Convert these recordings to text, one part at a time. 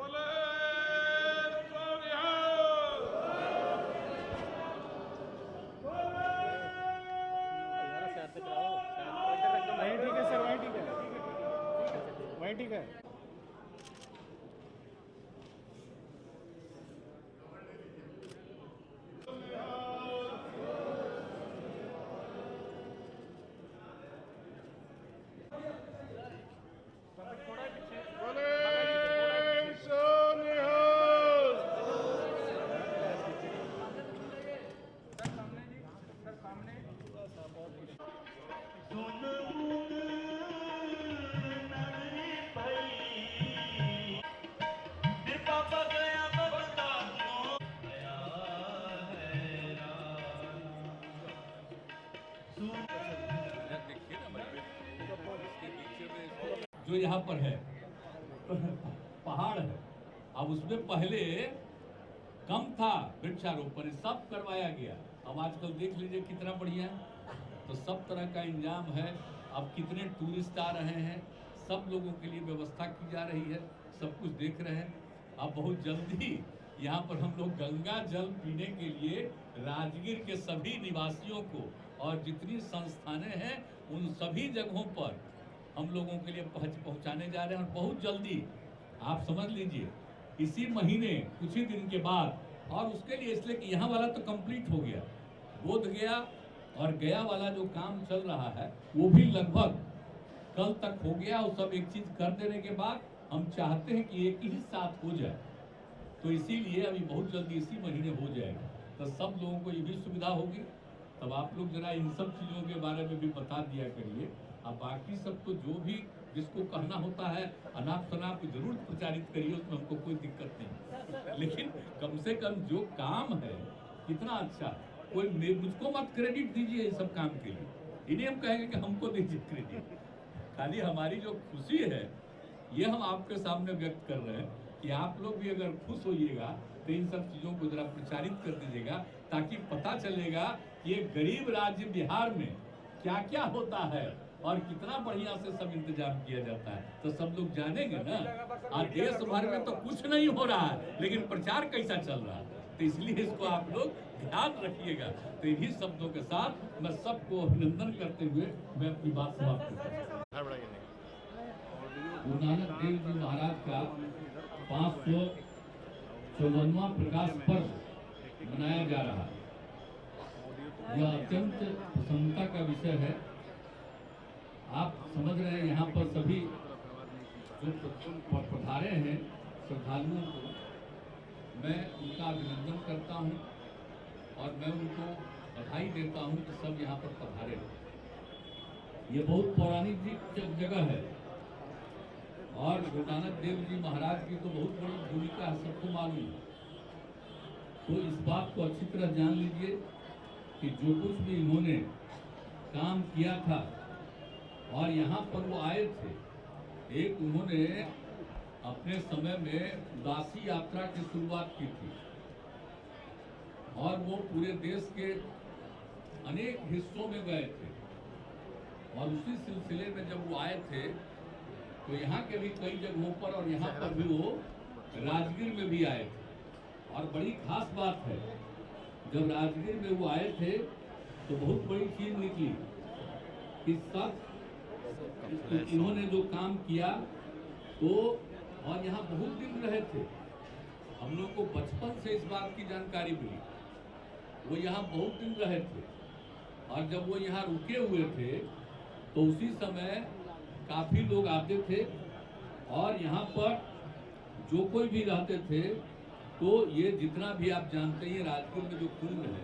बोले वही ठीक है सर, वही ठीक है, वही ठीक है। जो यहाँ पर है पहाड़ है, अब उसमें पहले कम था वृक्षारोपण, सब करवाया गया। अब आजकल देख लीजिए कितना बढ़िया है, तो सब तरह का इंतजाम है। अब कितने टूरिस्ट आ रहे हैं, सब लोगों के लिए व्यवस्था की जा रही है, सब कुछ देख रहे हैं। अब बहुत जल्दी यहाँ पर हम लोग गंगा जल पीने के लिए राजगीर के सभी निवासियों को और जितनी संस्थानें हैं उन सभी जगहों पर हम लोगों के लिए पहुंचाने जा रहे हैं। और बहुत जल्दी आप समझ लीजिए इसी महीने कुछ ही दिन के बाद, और उसके लिए इसलिए कि यहाँ वाला तो कंप्लीट हो गया, बोध गया और गया वाला जो काम चल रहा है वो भी लगभग कल तक हो गया। और सब एक चीज कर देने के बाद हम चाहते हैं कि एक ही साथ हो जाए, तो इसीलिए अभी बहुत जल्दी इसी महीने हो जाएगा, तो सब लोगों को ये भी सुविधा होगी। तब आप लोग जरा इन सब चीज़ों के बारे में भी बता दिया करिए। अब बाकी सब तो जो भी जिसको कहना होता है अनाप शनाप जरूर प्रचारित करिए, उसमें हमको कोई दिक्कत नहीं, लेकिन कम से कम जो काम है कितना अच्छा, कोई मुझको मत क्रेडिट दीजिए इस सब काम के लिए, इन्हें हम कहेंगे कि हमको दीजिए क्रेडिट। खाली हमारी जो खुशी है ये हम आपके सामने व्यक्त कर रहे हैं कि आप लोग भी अगर खुश होइएगा तो इन सब चीज़ों को जरा प्रचारित कर दीजिएगा, ताकि पता चलेगा कि ये गरीब राज्य बिहार में क्या क्या होता है और कितना बढ़िया से सब इंतजाम किया जाता है, तो सब लोग जानेंगे ना। आज देश भर में तो कुछ नहीं हो रहा है, लेकिन प्रचार कैसा चल रहा है, तो इसलिए इसको आप लोग ध्यान रखिएगा। तो इन्हीं शब्दों के साथ मैं सबको अभिनंदन करते हुए मैं अपनी बात समाप्त करता हूँ। गुरु नानक देव जी महाराज का 554वां प्रकाश पर्व मनाया जा रहा है। यह अत्यंत प्रसन्नता का विषय है। आप समझ रहे हैं यहाँ पर सभी जो पधारे हैं श्रद्धालुओं को मैं उनका अभिनंदन करता हूँ और मैं उनको बधाई देता हूँ कि सब यहाँ पर पधारे। ये बहुत पौराणिक जगह है और गुरु नानक देव जी महाराज की तो बहुत बड़ी भूमिका है, सबको मालूम है। तो इस बात को अच्छी तरह जान लीजिए कि जो कुछ भी इन्होंने काम किया था और यहाँ पर वो आए थे, एक उन्होंने अपने समय में उदासी यात्रा की शुरुआत की थी और वो पूरे देश के अनेक हिस्सों में गए थे, और उसी सिलसिले में जब वो आए थे तो यहाँ के भी कई जगहों पर और यहाँ पर भी वो राजगीर में भी आए थे। और बड़ी खास बात है, जब राजगीर में वो आए थे तो बहुत बड़ी चीज निकली कि सब इन्होंने जो काम किया तो, और यहाँ बहुत दिन रहे थे। हम लोग को बचपन से इस बात की जानकारी मिली, वो यहाँ बहुत दिन रहे थे, और जब वो यहाँ रुके हुए थे तो उसी समय काफ़ी लोग आते थे और यहाँ पर जो कोई भी रहते थे, तो ये जितना भी आप जानते हैं राजगीर में जो कुंड है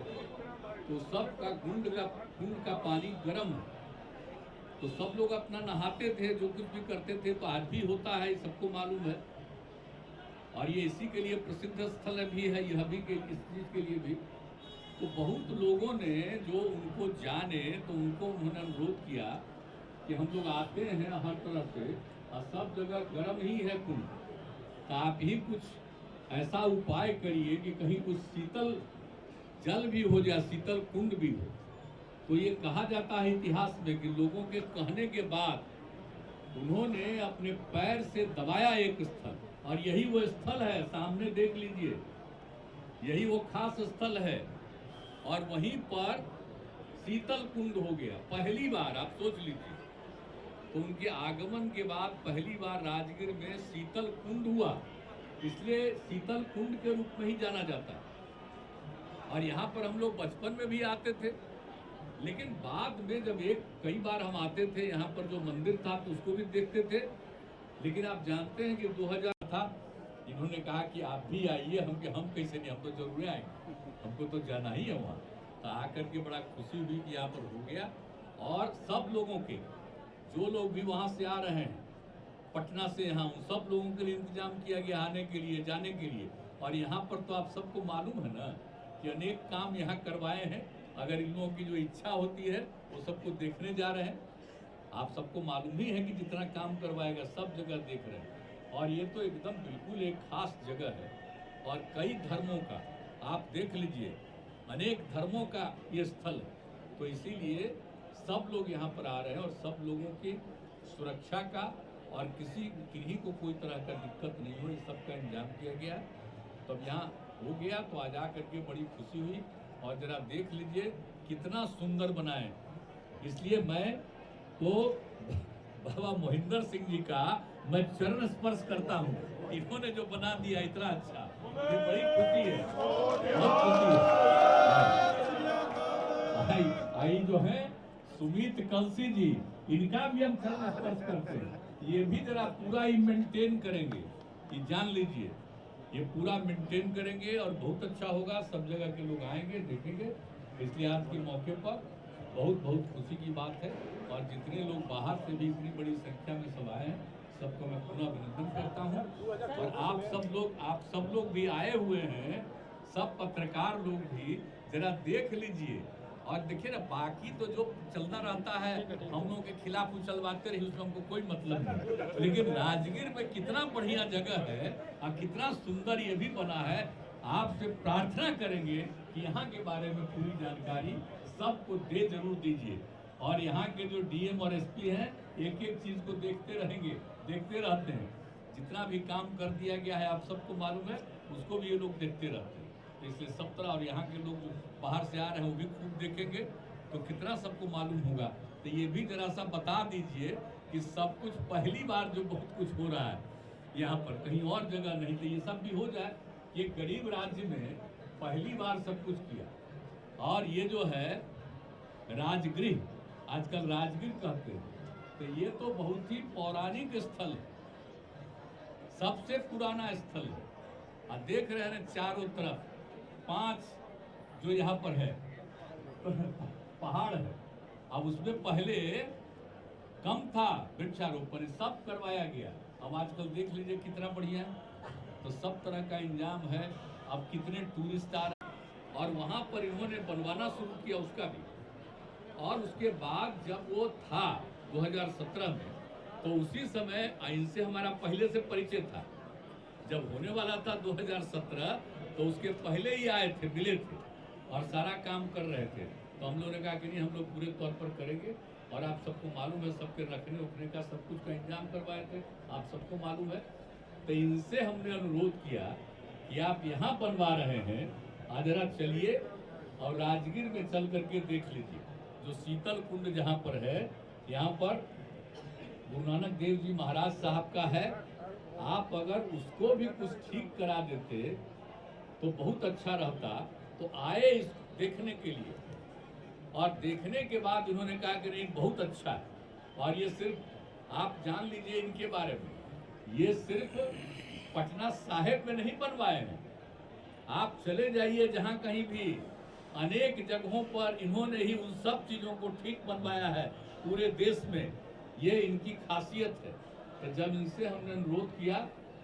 तो सबका कुंड का पानी गर्म है, तो सब लोग अपना नहाते थे, जो कुछ भी करते थे, तो आज भी होता है, सबको मालूम है। और ये इसी के लिए प्रसिद्ध स्थल भी है, यह भी इस चीज़ के लिए भी। तो बहुत लोगों ने जो उनको जाने तो उनको उन्होंने अनुरोध किया कि हम लोग आते हैं हर तरह से और सब जगह गर्म ही है कुंड, तो आप ही कुछ ऐसा उपाय करिए कि कहीं कुछ शीतल जल भी हो जाए, शीतल कुंड भी हो। तो ये कहा जाता है इतिहास में कि लोगों के कहने के बाद उन्होंने अपने पैर से दबाया एक स्थल और यही वो स्थल है, सामने देख लीजिए, यही वो खास स्थल है। और वहीं पर शीतल कुंड हो गया पहली बार, आप सोच लीजिए। तो उनके आगमन के बाद पहली बार राजगीर में शीतल कुंड हुआ, इसलिए शीतल कुंड के रूप में ही जाना जाता है। और यहाँ पर हम लोग बचपन में भी आते थे, लेकिन बाद में जब कई बार हम आते थे यहाँ पर जो मंदिर था तो उसको भी देखते थे। लेकिन आप जानते हैं कि 2000 था, इन्होंने कहा कि आप भी आइए। हम कैसे नहीं, हम तो जरूर आएंगे, हमको तो जाना ही है वहाँ। तो आकर के बड़ा खुशी हुई कि यहाँ पर हो गया। और सब लोगों के, जो लोग भी वहाँ से आ रहे हैं पटना से यहाँ, उन सब लोगों के लिए इंतजाम किया गया आने के लिए, जाने के लिए। और यहाँ पर तो आप सबको मालूम है ना कि अनेक काम यहाँ करवाए हैं। अगर इन लोगों की जो इच्छा होती है वो सबको देखने जा रहे हैं। आप सबको मालूम ही है कि जितना काम करवाएगा सब जगह देख रहे हैं। और ये तो एकदम बिल्कुल एक खास जगह है और कई धर्मों का, आप देख लीजिए, अनेक धर्मों का ये स्थल है। तो इसीलिए सब लोग यहाँ पर आ रहे हैं और सब लोगों की सुरक्षा का और किन्हीं को कोई तरह का दिक्कत नहीं हो, इस सब का इंतजाम किया गया। तो अब यहाँ हो गया तो आज आ करके बड़ी खुशी हुई। और जरा देख लीजिए कितना सुंदर बनाए। इसलिए मैं तो बाबा मोहिंदर सिंह जी का मैं चरण स्पर्श करता हूँ, इन्होंने जो बना दिया इतना अच्छा, ये बड़ी खुशी है, बहुत खुशी है। आई जो है सुमित कलसी जी, इनका भी हम चरण स्पर्श करते हैं। ये भी जरा पूरा ही मेंटेन करेंगे, ये जान लीजिए, ये पूरा मेंटेन करेंगे और बहुत अच्छा होगा। सब जगह के लोग आएंगे, देखेंगे। इसलिए आज के मौके पर बहुत बहुत खुशी की बात है। और जितने लोग बाहर से भी इतनी बड़ी संख्या में सब आए हैं, सबको मैं पुनः अभिनंदन करता हूँ। और आप सब लोग भी आए हुए हैं, सब पत्रकार लोग भी जरा देख लीजिए। और देखिए ना, बाकी तो जो चलता रहता है हम लोगों के खिलाफ उछलवाते रही, उसमें हमको कोई मतलब नहीं। लेकिन राजगीर में कितना बढ़िया जगह है और कितना सुंदर ये भी बना है। आपसे प्रार्थना करेंगे कि यहाँ के बारे में पूरी जानकारी सबको जरूर दीजिए। और यहाँ के जो डीएम और एसपी हैं, एक एक चीज को देखते रहेंगे, देखते रहते हैं। जितना भी काम कर दिया गया है आप सबको मालूम है, उसको भी ये लोग देखते रहते हैं। इसलिए सब तरह, और यहाँ के लोग जो बाहर से आ रहे हैं वो भी खूब देखेंगे, तो कितना सबको मालूम होगा। तो ये भी जरा सा बता दीजिए कि सब कुछ पहली बार जो बहुत कुछ हो रहा है यहाँ पर, कहीं और जगह नहीं। तो ये सब भी हो जाए, ये गरीब राज्य में पहली बार सब कुछ किया। और ये जो है राजगृह, आजकल राजगीर कहते हैं, तो ये तो बहुत ही पौराणिक स्थल है, सबसे पुराना स्थल है। और देख रहे हैं चारों तरफ 5 जो यहाँ पर है पहाड़ है। अब उसमें पहले कम था वृक्षारोपण, सब करवाया गया। अब आजकल देख लीजिए कितना बढ़िया है। तो सब तरह का इंतजाम है। अब कितने टूरिस्ट आ रहे हैं। और वहाँ पर इन्होंने बनवाना शुरू किया उसका भी। और उसके बाद जब वो था 2017 में, तो उसी समय इनसे हमारा पहले से परिचय था। जब होने वाला था 2017, तो उसके पहले ही आए थे, मिले थे और सारा काम कर रहे थे। तो हम लोगों ने कहा कि नहीं, हम लोग पूरे तौर पर करेंगे। और आप सबको मालूम है, सबके रखने उखने का सब कुछ का इंतजाम करवाए थे, आप सबको मालूम है। तो इनसे हमने अनुरोध किया कि आप यहाँ बनवा रहे हैं, आज जरा चलिए और राजगीर में चल करके देख लीजिए। जो शीतल कुंड जहाँ पर है, यहाँ पर गुरु नानक देव जी महाराज साहब का है। आप अगर उसको भी कुछ ठीक करा देते तो बहुत अच्छा रहता। तो आए इस देखने के लिए, और देखने के बाद इन्होंने कहा कि नहीं, बहुत अच्छा है। और ये सिर्फ आप जान लीजिए इनके बारे में, ये सिर्फ पटना साहिब में नहीं बनवाए हैं। आप चले जाइए जहां कहीं भी, अनेक जगहों पर इन्होंने ही उन सब चीजों को ठीक बनवाया है पूरे देश में। ये इनकी खासियत है। तो जब इनसे हमने अनुरोध किया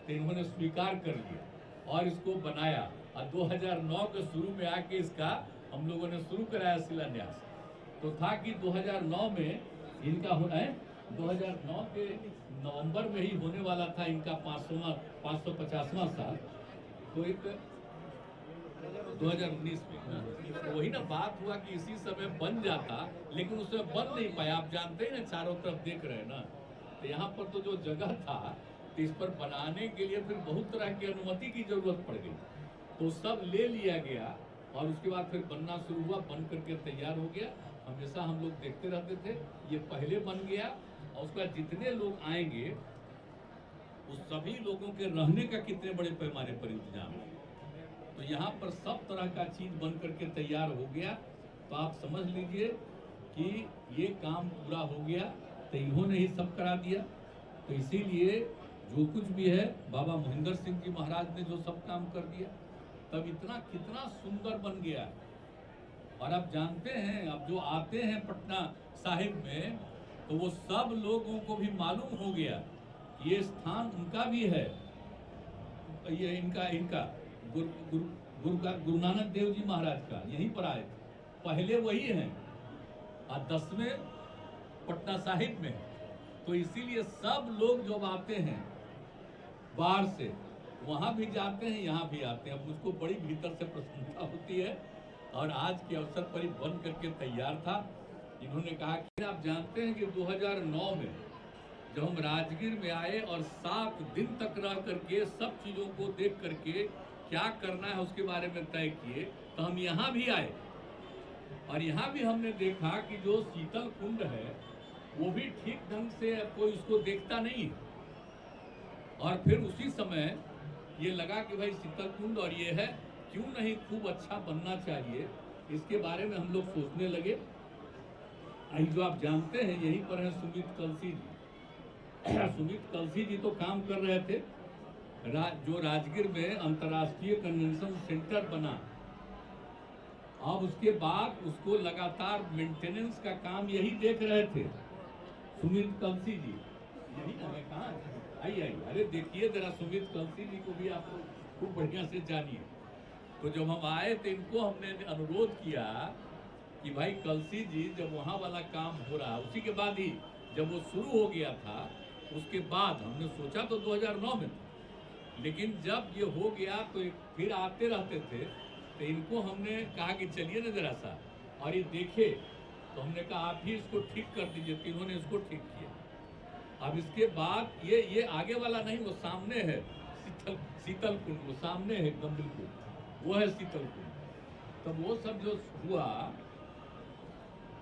तो इन्होंने स्वीकार कर लिया और इसको बनाया। और 2009 के शुरू में आके इसका हम लोगों ने शुरू कराया शिलान्यास। तो था कि 2009 में इनका होना है, 2009 के नवंबर में ही होने वाला था इनका 550वां साल। तो एक 2019 में तो वही ना बात हुआ कि इसी समय बन जाता, लेकिन उसमें बन नहीं पाया। आप जानते हैं ना, चारों तरफ देख रहे हैं ना। तो यहाँ पर तो जो जगह था तो इस पर बनाने के लिए फिर बहुत तरह की अनुमति की जरूरत पड़ गई। तो सब ले लिया गया और उसके बाद फिर बनना शुरू हुआ, बन करके तैयार हो गया। हमेशा हम लोग देखते रहते थे, ये पहले बन गया और उसके बाद जितने लोग आएंगे उस सभी लोगों के रहने का कितने बड़े पैमाने पर इंतजाम है। तो यहाँ पर सब तरह का चीज बन करके तैयार हो गया। तो आप समझ लीजिए कि ये काम पूरा हो गया, तो इन्होंने ही सब करा दिया। तो इसीलिए जो कुछ भी है बाबा महेंद्र सिंह जी महाराज ने जो सब काम कर दिया, तब इतना कितना सुंदर बन गया। और आप जानते हैं, अब जो आते हैं पटना साहिब में, तो वो सब लोगों को भी मालूम हो गया ये स्थान उनका भी है, ये इनका गुरु नानक देव जी महाराज का, यहीं पर आए थे, पहले वही हैं और 10वें पटना साहिब में। तो इसीलिए सब लोग जब आते हैं बाहर से, वहां भी जाते हैं, यहाँ भी आते हैं। अब मुझको बड़ी भीतर से प्रसन्नता होती है। और आज के अवसर पर ही बन करके तैयार था। इन्होंने कहा कि आप जानते हैं कि 2009 में जब हम राजगीर में आए और 7 दिन तक रह करके सब चीजों को देख करके क्या करना है उसके बारे में तय किए, तो हम यहाँ भी आए और यहाँ भी हमने देखा कि जो शीतल कुंड है वो भी ठीक ढंग से कोई उसको देखता नहीं है। और फिर उसी समय ये लगा कि भाई शीतल कुंड और ये है, क्यों नहीं खूब अच्छा बनना चाहिए, इसके बारे में हम लोग सोचने लगे। जो आप जानते हैं यहीं पर है सुमित कलसी जी। सुमित कलसी जी तो काम कर रहे थे, जो राजगीर में अंतर्राष्ट्रीय कन्वेंशन सेंटर बना, अब उसके बाद उसको लगातार मेंटेनेंस का काम यही देख रहे थे सुमित कलसी जी। यही ना, मैं कहाँ आइए, अरे देखिए जरा सुमित कलसी जी को भी आप खूब बढ़िया से जानिए। तो जब हम आए तो इनको हमने अनुरोध किया कि भाई कलसी जी, जब वहाँ वाला काम हो रहा, उसी के बाद ही जब वो शुरू हो गया था, उसके बाद हमने सोचा तो 2009 में था, लेकिन जब ये हो गया तो फिर आते रहते थे। तो इनको हमने कहा कि चलिए ना जरा सा और ये देखे। तो हमने कहा आप ही इसको ठीक कर दीजिए, तो इन्होंने इसको ठीक किया। अब इसके बाद ये आगे वाला नहीं, वो सामने है शीतल कुंड, वो सामने है एकदम बिल्कुल, वो है शीतल कुंड। तब वो सब जो हुआ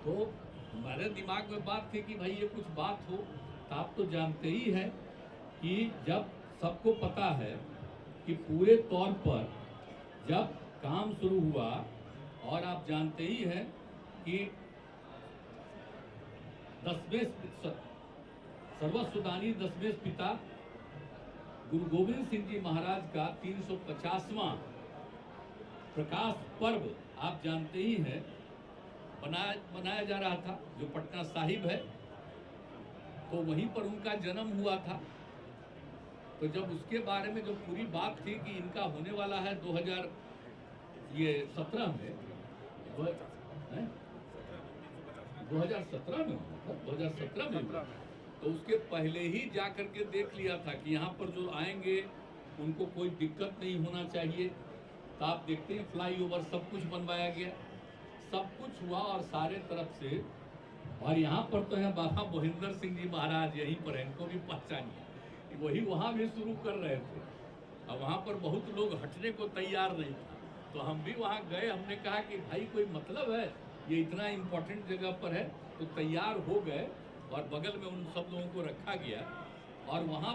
तो हमारे दिमाग में बात थी कि भाई ये कुछ बात हो। तो आप तो जानते ही हैं कि जब सबको पता है कि पूरे तौर पर जब काम शुरू हुआ, और आप जानते ही हैं कि 10वें सर्वसुदानी 10वें पिता गुरु गोविंद सिंह जी महाराज का 350वां प्रकाश पर्व आप जानते ही हैं बनाया जा रहा था, जो पटना साहिब है। तो वहीं पर उनका जन्म हुआ था। तो जब उसके बारे में जो पूरी बात थी कि इनका होने वाला है 2017 में, 2017 में, तो उसके पहले ही जा करके देख लिया था कि यहाँ पर जो आएंगे उनको कोई दिक्कत नहीं होना चाहिए। तो आप देखते हैं फ्लाईओवर सब कुछ बनवाया गया, सब कुछ हुआ और सारे तरफ से। और यहाँ पर तो है बाबा महेंद्र सिंह जी महाराज, यहीं पर है, इनको भी पहचानिए, वही वहाँ भी शुरू कर रहे थे। अब वहाँ पर बहुत लोग हटने को तैयार नहीं थे, तो हम भी वहाँ गए। हमने कहा कि भाई कोई मतलब है, ये इतना इम्पोर्टेंट जगह पर है। तो तैयार हो गए और बगल में उन सब लोगों को रखा गया और वहाँ